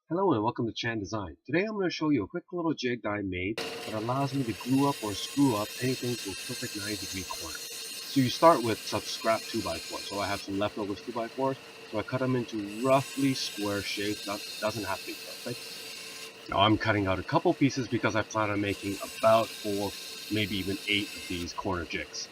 Hello and welcome to ChanDezign. Today I'm going to show you a quick little jig that I made that allows me to glue up or screw up anything to a perfect 90-degree corner. So you start with some scrap 2x4. So I have some leftovers 2x4s. So I cut them into roughly square shapes. That doesn't have to be perfect. Now I'm cutting out a couple pieces because I plan on making about 4, maybe even 8 of these corner jigs.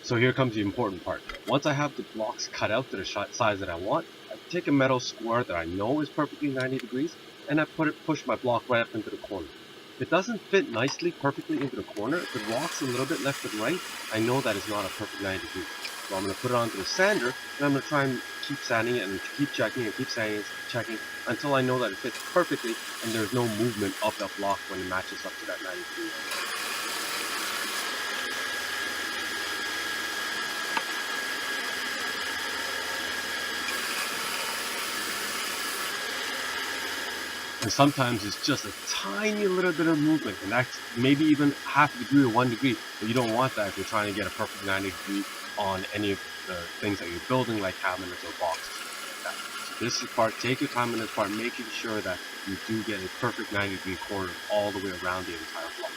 So here comes the important part. Once I have the blocks cut out to the size that I want, I take a metal square that I know is perfectly 90 degrees, and I push my block right up into the corner. If it doesn't fit nicely perfectly into the corner, if it rocks a little bit left and right, I know that it's not a perfect 90 degrees. So I'm going to put it onto the sander, and I'm going to try and keep sanding it and keep checking and keep sanding and checking until I know that it fits perfectly and there's no movement of that block when it matches up to that 90 degrees. And sometimes it's just a tiny little bit of movement, and that's maybe even half a degree or 1 degree. But you don't want that if you're trying to get a perfect 90 degree on any of the things that you're building, like cabinets or boxes. Like that. So this is part, take your time in this part, making sure that you do get a perfect 90 degree corner all the way around the entire block.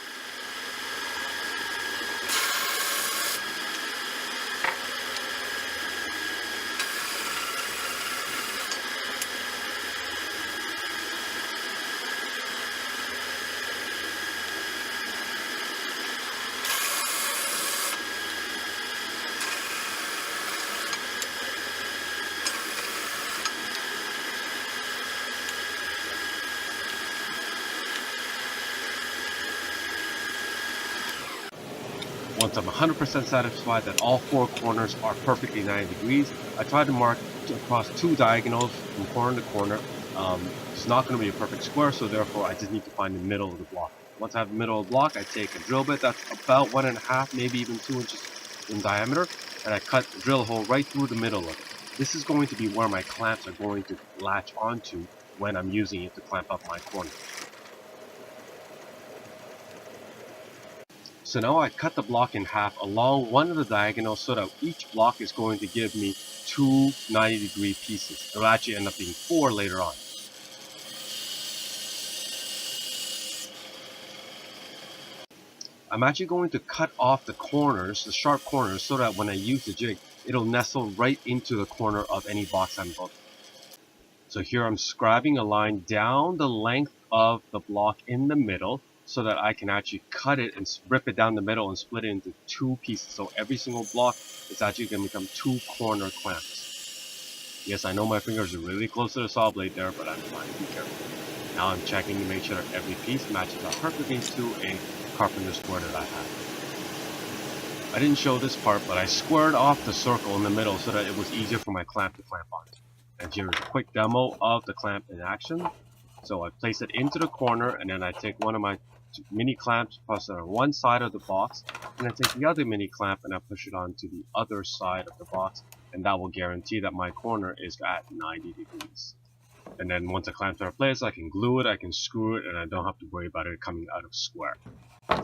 Once I'm 100% satisfied that all 4 corners are perfectly 90 degrees, I try to mark across 2 diagonals from corner to corner. It's not going to be a perfect square, so therefore I just need to find the middle of the block. Once I have the middle of the block, I take a drill bit that's about 1.5, maybe even 2 inches in diameter, and I cut the drill hole right through the middle of it. This is going to be where my clamps are going to latch onto when I'm using it to clamp up my corner. So now I cut the block in half along one of the diagonals so that each block is going to give me 2 90-degree pieces. It'll actually end up being 4 later on. I'm actually going to cut off the corners, the sharp corners, so that when I use the jig, it'll nestle right into the corner of any box I'm building. So here I'm scribing a line down the length of the block in the middle so that I can actually cut it and rip it down the middle and split it into 2 pieces. So every single block is actually going to become 2 corner clamps. Yes, I know my fingers are really close to the saw blade there, but I'm trying to be careful. Now I'm checking to make sure that every piece matches up perfectly to a carpenter square that I have. I didn't show this part, but I squared off the circle in the middle so that it was easier for my clamp to clamp on. And here's a quick demo of the clamp in action. So I place it into the corner, and then I take one of my mini clamps, plus it on one side of the box, and I take the other mini clamp and I push it onto the other side of the box, and that will guarantee that my corner is at 90 degrees. And then once the clamps are in place, I can glue it, I can screw it, and I don't have to worry about it coming out of square.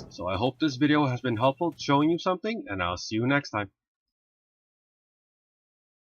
So I hope this video has been helpful showing you something, and I'll see you next time.